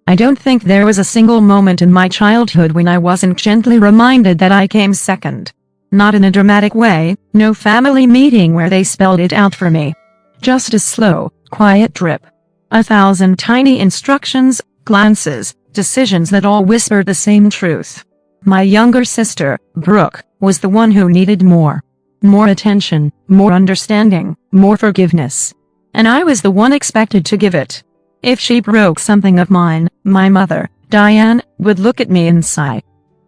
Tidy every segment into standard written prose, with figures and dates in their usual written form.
I don't think there was a single moment in my childhood when I wasn't gently reminded that I came second. Not in a dramatic way, no family meeting where they spelled it out for me. Just a slow, quiet drip. 1,000 tiny instructions, glances, decisions that all whispered the same truth. My younger sister, Brooke, was the one who needed more. More attention, more understanding, more forgiveness. And I was the one expected to give it. If she broke something of mine, my mother, Diane, would look at me and sigh.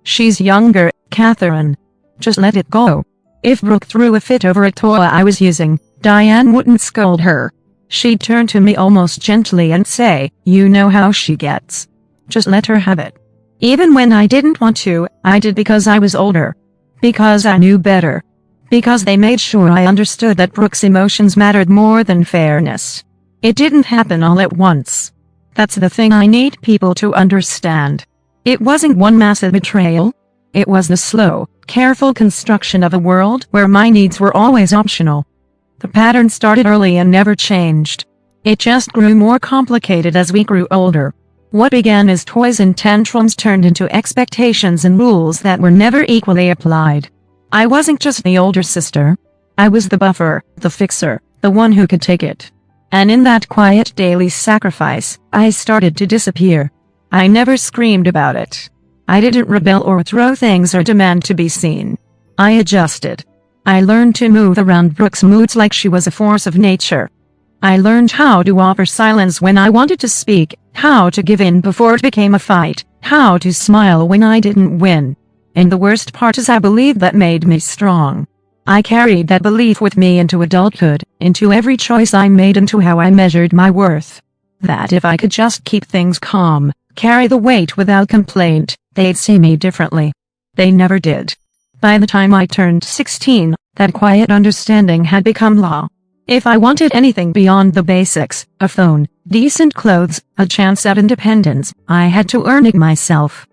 "She's younger, Katherine. Just let it go." If Brooke threw a fit over a toy I was using, Diane wouldn't scold her. She'd turn to me almost gently and say, "You know how she gets. Just let her have it." Even when I didn't want to, I did because I was older. Because I knew better. Because they made sure I understood that Brooke's emotions mattered more than fairness. It didn't happen all at once. That's the thing I need people to understand. It wasn't one massive betrayal. It was the slow, careful construction of a world where my needs were always optional. The pattern started early and never changed. It just grew more complicated as we grew older. What began as toys and tantrums turned into expectations and rules that were never equally applied. I wasn't just the older sister. I was the buffer, the fixer, the one who could take it. And in that quiet daily sacrifice, I started to disappear. I never screamed about it. I didn't rebel or throw things or demand to be seen. I adjusted. I learned to move around Brooke's moods like she was a force of nature. I learned how to offer silence when I wanted to speak, how to give in before it became a fight, how to smile when I didn't win. And the worst part is I believed that made me strong. I carried that belief with me into adulthood, into every choice I made, into how I measured my worth. That if I could just keep things calm, carry the weight without complaint, they'd see me differently. They never did. By the time I turned 16, that quiet understanding had become law. If I wanted anything beyond the basics, a phone, decent clothes, a chance at independence, I had to earn it myself.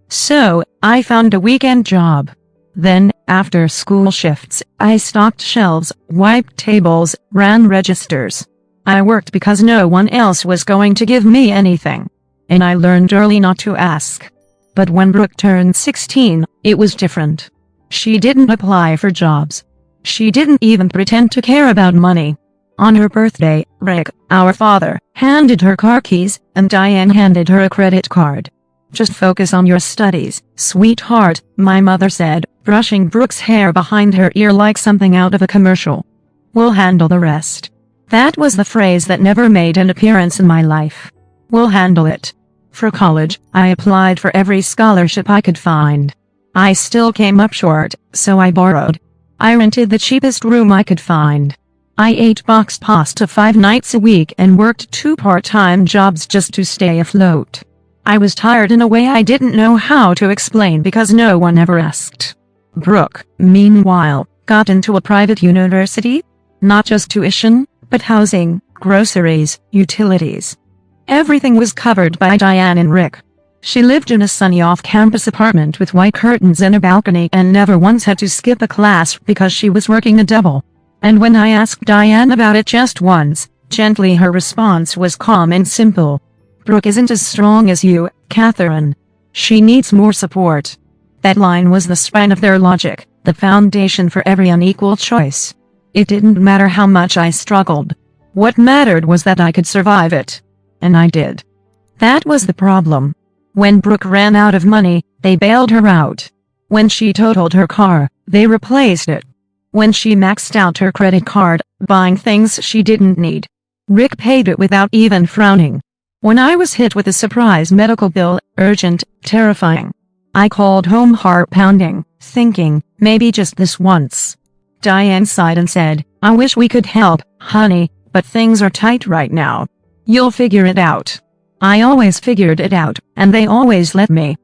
So, I found a weekend job. Then, after school shifts, I stocked shelves, wiped tables, ran registers. I worked because no one else was going to give me anything. And I learned early not to ask. But when Brooke turned 16, it was different. She didn't apply for jobs. She didn't even pretend to care about money. On her birthday, Rick, our father, handed her car keys, and Diane handed her a credit card. "Just focus on your studies, sweetheart," my mother said, brushing Brooke's hair behind her ear like something out of a commercial. "We'll handle the rest." That was the phrase that never made an appearance in my life. We'll handle it. For college, I applied for every scholarship I could find. I still came up short, so I borrowed. I rented the cheapest room I could find. I ate box pasta 5 nights a week and worked 2 part-time jobs just to stay afloat. I was tired in a way I didn't know how to explain because no one ever asked. Brooke, meanwhile, got into a private university. Not just tuition, but housing, groceries, utilities. Everything was covered by Diane and Rick. She lived in a sunny off-campus apartment with white curtains and a balcony and never once had to skip a class because she was working a double. And when I asked Diane about it just once, gently her response was calm and simple. "Brooke isn't as strong as you, Katherine. She needs more support." That line was the spine of their logic, the foundation for every unequal choice. It didn't matter how much I struggled. What mattered was that I could survive it. And I did. That was the problem. When Brooke ran out of money, they bailed her out. When she totaled her car, they replaced it. When she maxed out her credit card, buying things she didn't need, Rick paid it without even frowning. When I was hit with a surprise medical bill, urgent, terrifying, I called home heart pounding, thinking, maybe just this once. Diane sighed and said, "I wish we could help, honey, but things are tight right now. You'll figure it out." I always figured it out, and they always let me.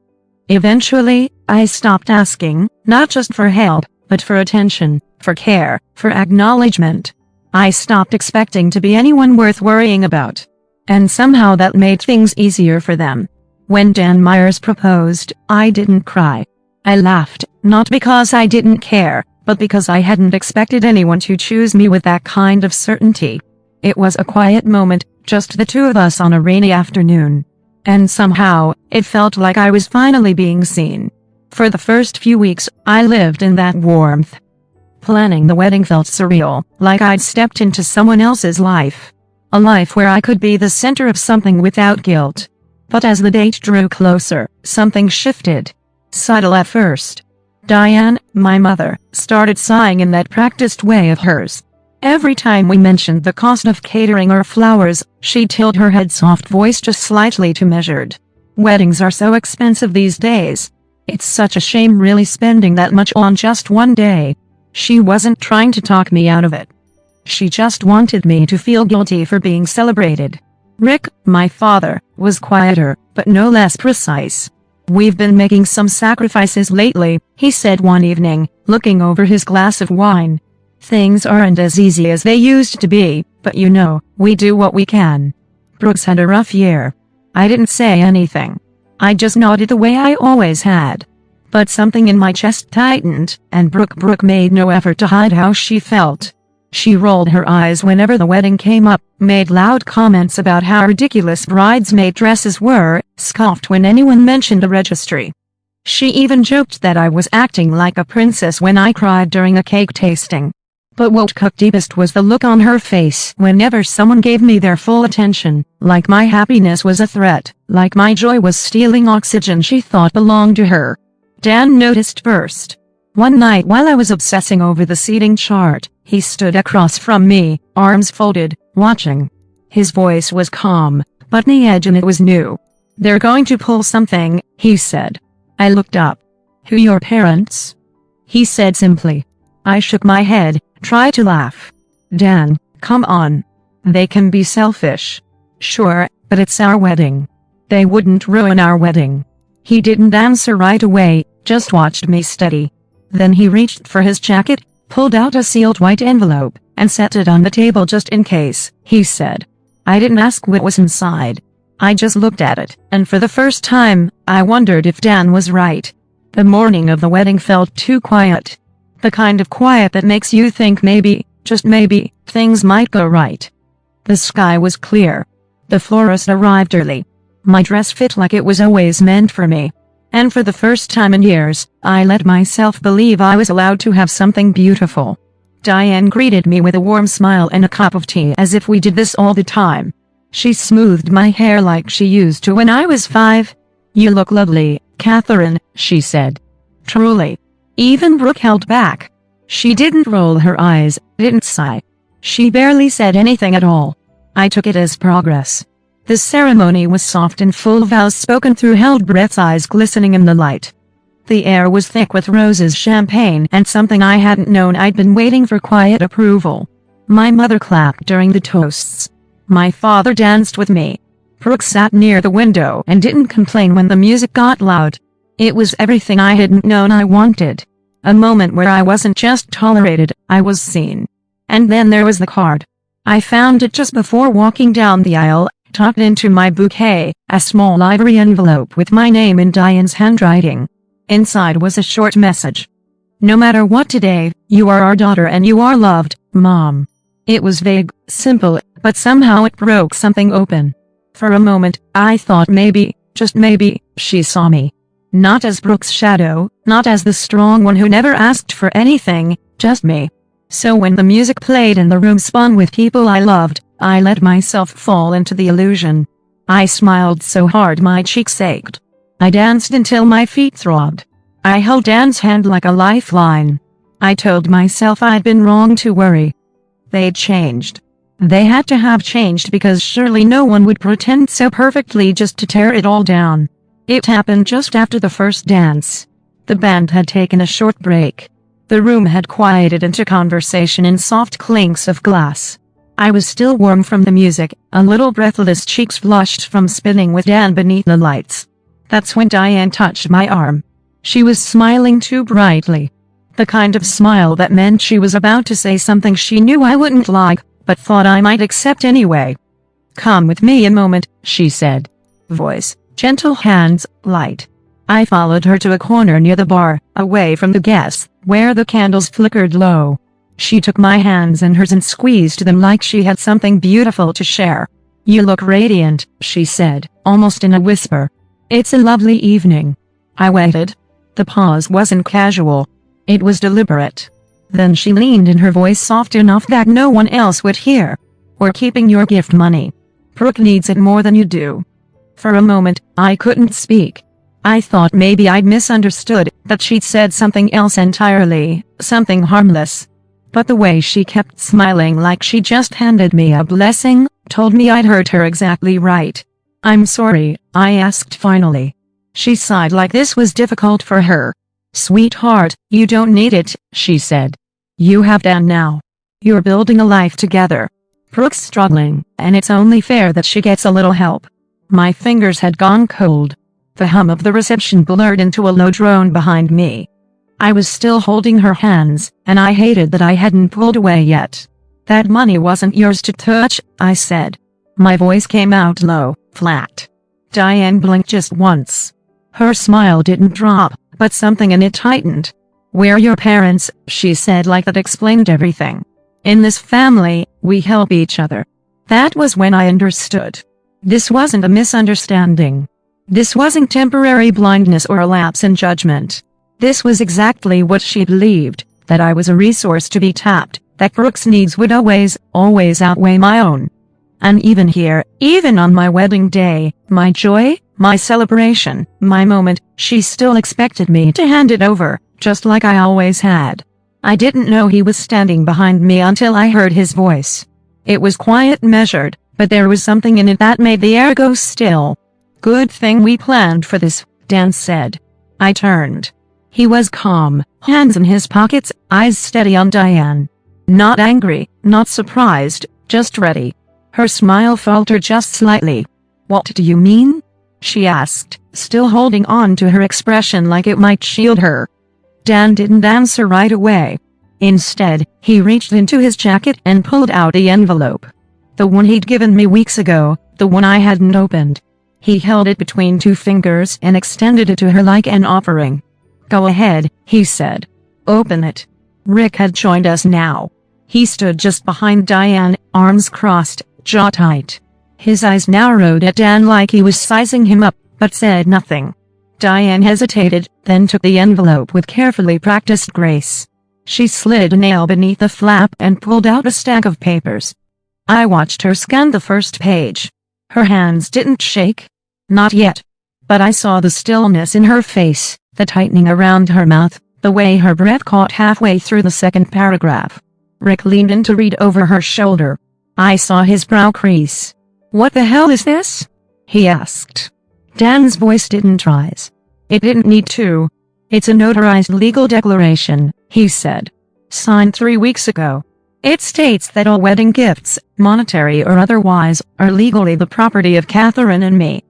Eventually, I stopped asking, not just for help, but for attention, for care, for acknowledgement. I stopped expecting to be anyone worth worrying about. And somehow that made things easier for them. When Dan Myers proposed, I didn't cry. I laughed, not because I didn't care, but because I hadn't expected anyone to choose me with that kind of certainty. It was a quiet moment, just the two of us on a rainy afternoon. And somehow, it felt like I was finally being seen. For the first few weeks, I lived in that warmth. Planning the wedding felt surreal, like I'd stepped into someone else's life. A life where I could be the center of something without guilt. But as the date drew closer, something shifted. Subtle at first. Diane, my mother, started sighing in that practiced way of hers. Every time we mentioned the cost of catering or flowers, she'd tilt her head, soft voice just slightly too measured. Weddings are so expensive these days. It's such a shame really spending that much on just one day. She wasn't trying to talk me out of it. She just wanted me to feel guilty for being celebrated. Rick, my father, was quieter, but no less precise. "We've been making some sacrifices lately," he said one evening, looking over his glass of wine. "Things aren't as easy as they used to be, but you know, we do what we can." Brooks had a rough year. I didn't say anything. I just nodded the way I always had. But something in my chest tightened, and Brooke made no effort to hide how she felt. She rolled her eyes whenever the wedding came up, made loud comments about how ridiculous bridesmaid dresses were, scoffed when anyone mentioned a registry. She even joked that I was acting like a princess when I cried during a cake tasting. But what cut deepest was the look on her face whenever someone gave me their full attention, like my happiness was a threat, like my joy was stealing oxygen she thought belonged to her. Dan noticed first. One night while I was obsessing over the seating chart, he stood across from me, arms folded, watching. His voice was calm, but the edge in it was new. "They're going to pull something," he said. I looked up. "Who, your parents?" he said simply. I shook my head, tried to laugh. "Dan, come on. They can be selfish." "Sure, but it's our wedding. They wouldn't ruin our wedding." He didn't answer right away, just watched me steady. Then he reached for his jacket, pulled out a sealed white envelope, and set it on the table just in case, he said. I didn't ask what was inside. I just looked at it, and for the first time, I wondered if Dan was right. The morning of the wedding felt too quiet. The kind of quiet that makes you think maybe, just maybe, things might go right. The sky was clear. The florist arrived early. My dress fit like it was always meant for me. And for the first time in years, I let myself believe I was allowed to have something beautiful. Diane greeted me with a warm smile and a cup of tea as if we did this all the time. She smoothed my hair like she used to when I was 5. "You look lovely, Katherine," she said. Truly. Even Brooke held back. She didn't roll her eyes, didn't sigh. She barely said anything at all. I took it as progress. The ceremony was soft and full of vows spoken through held breaths, eyes glistening in the light. The air was thick with roses, champagne, and something I hadn't known. I'd been waiting for quiet approval. My mother clapped during the toasts. My father danced with me. Brooke sat near the window and didn't complain when the music got loud. It was everything I hadn't known I wanted. A moment where I wasn't just tolerated, I was seen. And then there was the card. I found it just before walking down the aisle, tucked into my bouquet, a small ivory envelope with my name in Diane's handwriting. Inside was a short message. "No matter what today, you are our daughter and you are loved, Mom." It was vague, simple, but somehow it broke something open. For a moment, I thought maybe, just maybe, she saw me. Not as Brooke's shadow, not as the strong one who never asked for anything, just me. So when the music played and the room spun with people I loved, I let myself fall into the illusion. I smiled so hard my cheeks ached. I danced until my feet throbbed. I held Dan's hand like a lifeline. I told myself I'd been wrong to worry. They'd changed. They had to have changed because surely no one would pretend so perfectly just to tear it all down. It happened just after the first dance. The band had taken a short break. The room had quieted into conversation in soft clinks of glass. I was still warm from the music, a little breathless, cheeks flushed from spinning with Dan beneath the lights. That's when Diane touched my arm. She was smiling too brightly. The kind of smile that meant she was about to say something she knew I wouldn't like, but thought I might accept anyway. "Come with me a moment," she said. Voice, gentle, hands, light. I followed her to a corner near the bar, away from the guests, where the candles flickered low. She took my hands in hers and squeezed them like she had something beautiful to share. "You look radiant," she said, almost in a whisper. "It's a lovely evening." I waited. The pause wasn't casual. It was deliberate. Then she leaned in, her voice soft enough that no one else would hear. "We're keeping your gift money. Brooke needs it more than you do." For a moment, I couldn't speak. I thought maybe I'd misunderstood, that she'd said something else entirely, something harmless. But the way she kept smiling like she just handed me a blessing, told me I'd heard her exactly right. "I'm sorry," I asked finally. She sighed like this was difficult for her. "Sweetheart, you don't need it," she said. "You have Dan now. You're building a life together. Brooke's struggling, and it's only fair that she gets a little help." My fingers had gone cold. The hum of the reception blurred into a low drone behind me. I was still holding her hands, and I hated that I hadn't pulled away yet. "That money wasn't yours to touch," I said. My voice came out low, flat. Diane blinked just once. Her smile didn't drop, but something in it tightened. "We're your parents," she said like that explained everything. "In this family, we help each other." That was when I understood. This wasn't a misunderstanding. This wasn't temporary blindness or a lapse in judgment. This was exactly what she believed, that I was a resource to be tapped, that Brooke's needs would always outweigh my own. And even here, even on my wedding day, my joy, my celebration, my moment, she still expected me to hand it over, just like I always had. I didn't know he was standing behind me until I heard his voice. It was quiet and measured, but there was something in it that made the air go still. "Good thing we planned for this," Dan said. I turned. He was calm, hands in his pockets, eyes steady on Diane. Not angry, not surprised, just ready. Her smile faltered just slightly. "What do you mean?" she asked, still holding on to her expression like it might shield her. Dan didn't answer right away. Instead, he reached into his jacket and pulled out the envelope. The one he'd given me weeks ago, the one I hadn't opened. He held it between two fingers and extended it to her like an offering. "Go ahead," he said. "Open it." Rick had joined us now. He stood just behind Diane, arms crossed, jaw tight. His eyes narrowed at Dan like he was sizing him up, but said nothing. Diane hesitated, then took the envelope with carefully practiced grace. She slid a nail beneath the flap and pulled out a stack of papers. I watched her scan the first page. Her hands didn't shake. Not yet. But I saw the stillness in her face, the tightening around her mouth, the way her breath caught halfway through the second paragraph. Rick leaned in to read over her shoulder. I saw his brow crease. "What the hell is this?" he asked. Dan's voice didn't rise. It didn't need to. "It's a notarized legal declaration," he said. "Signed 3 weeks ago. It states that all wedding gifts, monetary or otherwise, are legally the property of Katherine and me."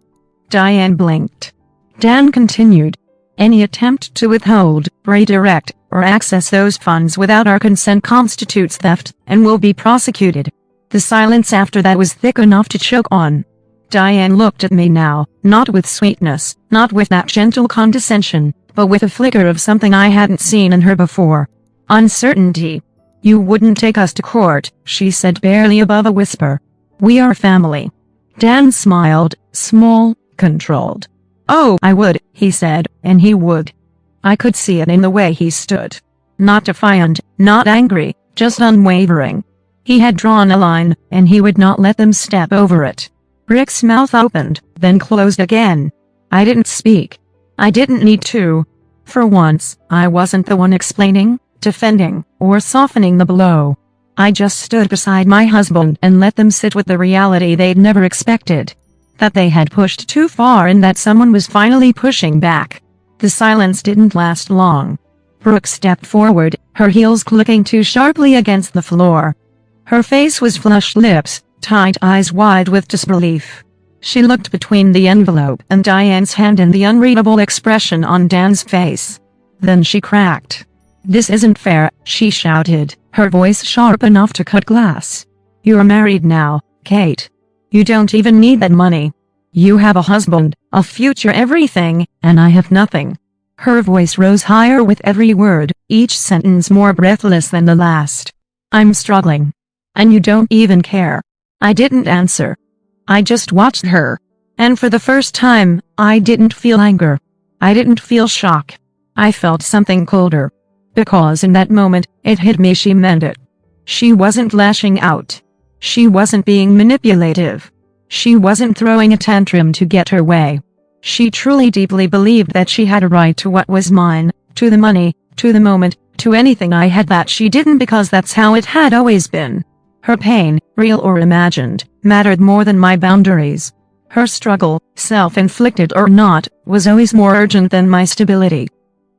Diane blinked. Dan continued. "Any attempt to withhold, redirect, or access those funds without our consent constitutes theft and will be prosecuted." The silence after that was thick enough to choke on. Diane looked at me now, not with sweetness, not with that gentle condescension, but with a flicker of something I hadn't seen in her before. Uncertainty. "You wouldn't take us to court," she said barely above a whisper. "We are family." Dan smiled, small, controlled. "Oh, I would," he said, and he would. I could see it in the way he stood. Not defiant, not angry, just unwavering. He had drawn a line, and he would not let them step over it. Rick's mouth opened, then closed again. I didn't speak. I didn't need to. For once, I wasn't the one explaining, defending, or softening the blow. I just stood beside my husband and let them sit with the reality they'd never expected. That they had pushed too far and that someone was finally pushing back. The silence didn't last long. Brooke stepped forward, her heels clicking too sharply against the floor. Her face was flushed lips, tight eyes wide with disbelief. She looked between the envelope and Diane's hand and the unreadable expression on Dan's face. Then she cracked. "This isn't fair," she shouted, her voice sharp enough to cut glass. "You're married now, Kate. You don't even need that money. You have a husband, a future, everything, and I have nothing." Her voice rose higher with every word, each sentence more breathless than the last. "I'm struggling. And you don't even care." I didn't answer. I just watched her. And for the first time, I didn't feel anger. I didn't feel shock. I felt something colder. Because in that moment, it hit me she meant it. She wasn't lashing out. She wasn't being manipulative. She wasn't throwing a tantrum to get her way. She truly deeply believed that she had a right to what was mine, to the money, to the moment, to anything I had that she didn't because that's how it had always been. Her pain, real or imagined, mattered more than my boundaries. Her struggle, self-inflicted or not, was always more urgent than my stability.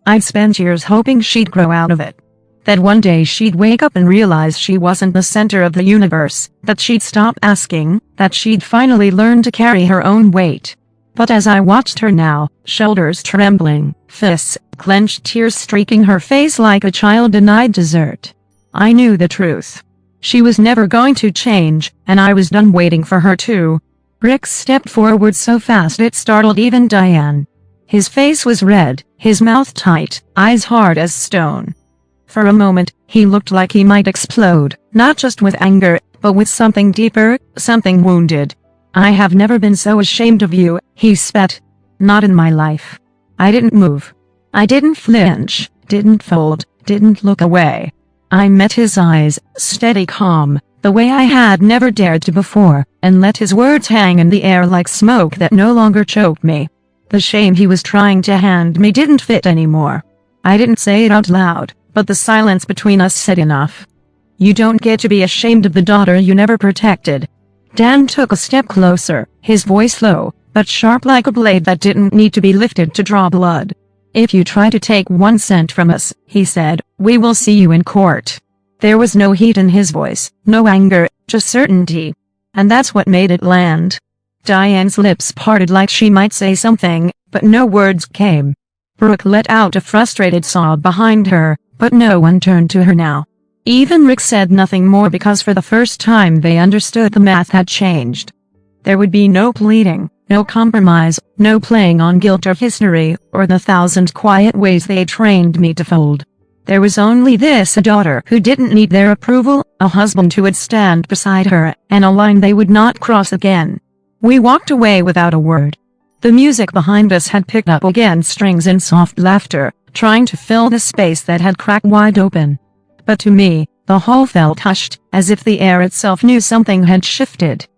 I'd spent years hoping she'd grow out of it. That one day she'd wake up and realize she wasn't the center of the universe, that she'd stop asking, that she'd finally learn to carry her own weight. But as I watched her now, shoulders trembling, fists clenched, tears streaking her face like a child denied dessert, I knew the truth. She was never going to change, and I was done waiting for her to. Rick stepped forward so fast it startled even Diane. His face was red, his mouth tight, eyes hard as stone. For a moment, he looked like he might explode, not just with anger, but with something deeper, something wounded. I have never been so ashamed of you, he spat. Not in my life. I didn't move. I didn't flinch, didn't fold, didn't look away. I met his eyes, steady, calm, the way I had never dared to before, and let his words hang in the air like smoke that no longer choked me. The shame he was trying to hand me didn't fit anymore. I didn't say it out loud, but the silence between us said enough. You don't get to be ashamed of the daughter you never protected. Dan took a step closer, his voice low, but sharp like a blade that didn't need to be lifted to draw blood. If you try to take 1 cent from us, he said, we will see you in court. There was no heat in his voice, no anger, just certainty. And that's what made it land. Diane's lips parted like she might say something, but no words came. Brooke let out a frustrated sob behind her, but no one turned to her now. Even Rick said nothing more because for the first time they understood the math had changed. There would be no pleading, no compromise, no playing on guilt or history, or the 1,000 quiet ways they trained me to fold. There was only this: a daughter who didn't need their approval, a husband who would stand beside her, and a line they would not cross again. We walked away without a word. The music behind us had picked up again, strings and soft laughter, trying to fill the space that had cracked wide open. But to me, the hall felt hushed, as if the air itself knew something had shifted.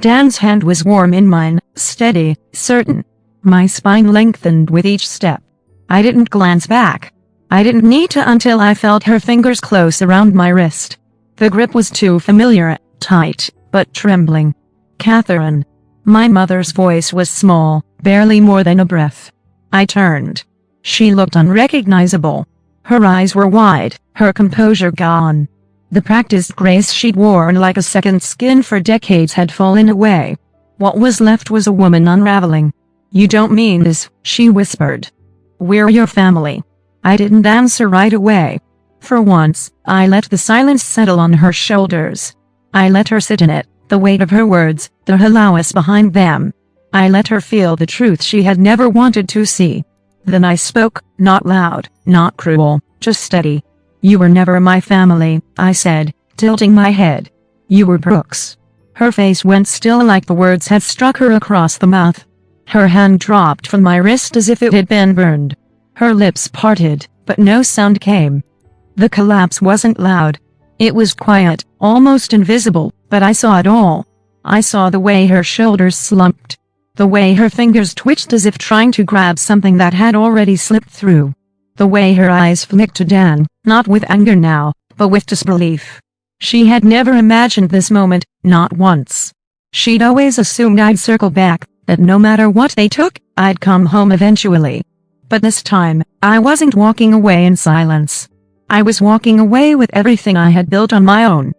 Dan's hand was warm in mine, steady, certain. My spine lengthened with each step. I didn't glance back. I didn't need to until I felt her fingers close around my wrist. The grip was too familiar, tight, but trembling. Katherine. My mother's voice was small, barely more than a breath. I turned. She looked unrecognizable. Her eyes were wide, her composure gone. The practiced grace she'd worn like a second skin for decades had fallen away. What was left was a woman unraveling. You don't mean this, she whispered. We're your family. I didn't answer right away. For once, I let the silence settle on her shoulders. I let her sit in it, the weight of her words, the hallows behind them. I let her feel the truth she had never wanted to see. Then I spoke, not loud, not cruel, just steady. You were never my family, I said, tilting my head. You were Brooke's. Her face went still like the words had struck her across the mouth. Her hand dropped from my wrist as if it had been burned. Her lips parted, but no sound came. The collapse wasn't loud. It was quiet, almost invisible, but I saw it all. I saw the way her shoulders slumped. The way her fingers twitched as if trying to grab something that had already slipped through. The way her eyes flicked to Dan, not with anger now, but with disbelief. She had never imagined this moment, not once. She'd always assumed I'd circle back, that no matter what they took, I'd come home eventually. But this time, I wasn't walking away in silence. I was walking away with everything I had built on my own.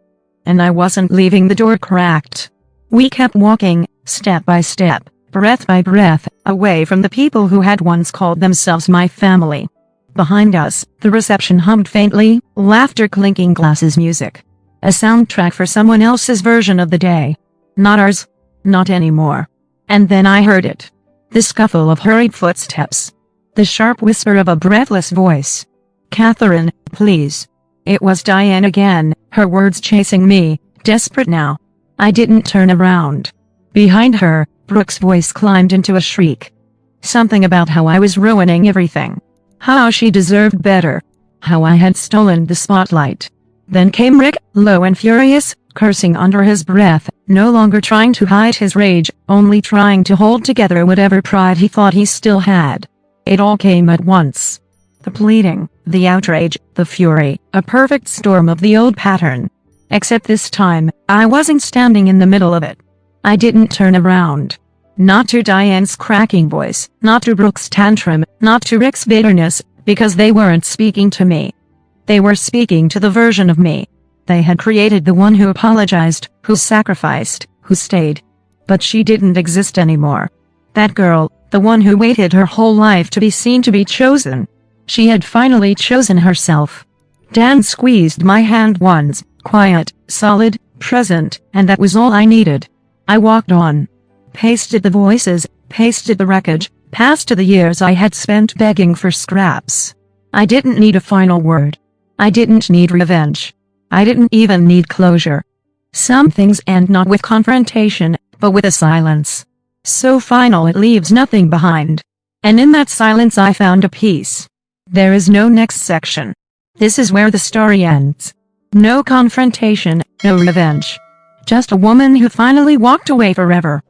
And I wasn't leaving the door cracked. We kept walking, step by step, breath by breath, away from the people who had once called themselves my family. Behind us, the reception hummed faintly, laughter, clinking glasses, music. A soundtrack for someone else's version of the day. Not ours. Not anymore. And then I heard it. The scuffle of hurried footsteps. The sharp whisper of a breathless voice. Katherine, please. It was Diane again, her words chasing me, desperate now. I didn't turn around. Behind her, Brooke's voice climbed into a shriek. Something about how I was ruining everything. How she deserved better. How I had stolen the spotlight. Then came Rick, low and furious, cursing under his breath, no longer trying to hide his rage, only trying to hold together whatever pride he thought he still had. It all came at once. The pleading, the outrage, the fury, a perfect storm of the old pattern. Except this time, I wasn't standing in the middle of it. I didn't turn around. Not to Diane's cracking voice, not to Brooke's tantrum, not to Rick's bitterness, because they weren't speaking to me. They were speaking to the version of me. They had created the one who apologized, who sacrificed, who stayed. But she didn't exist anymore. That girl, the one who waited her whole life to be seen, to be chosen. She had finally chosen herself. Dan squeezed my hand once, quiet, solid, present, and that was all I needed. I walked on. Pasted the voices, pasted the wreckage, passed to the years I had spent begging for scraps. I didn't need a final word. I didn't need revenge. I didn't even need closure. Some things end not with confrontation, but with a silence. So final it leaves nothing behind. And in that silence I found a peace. There is no next section. This is where the story ends. No confrontation, no revenge. Just a woman who finally walked away forever.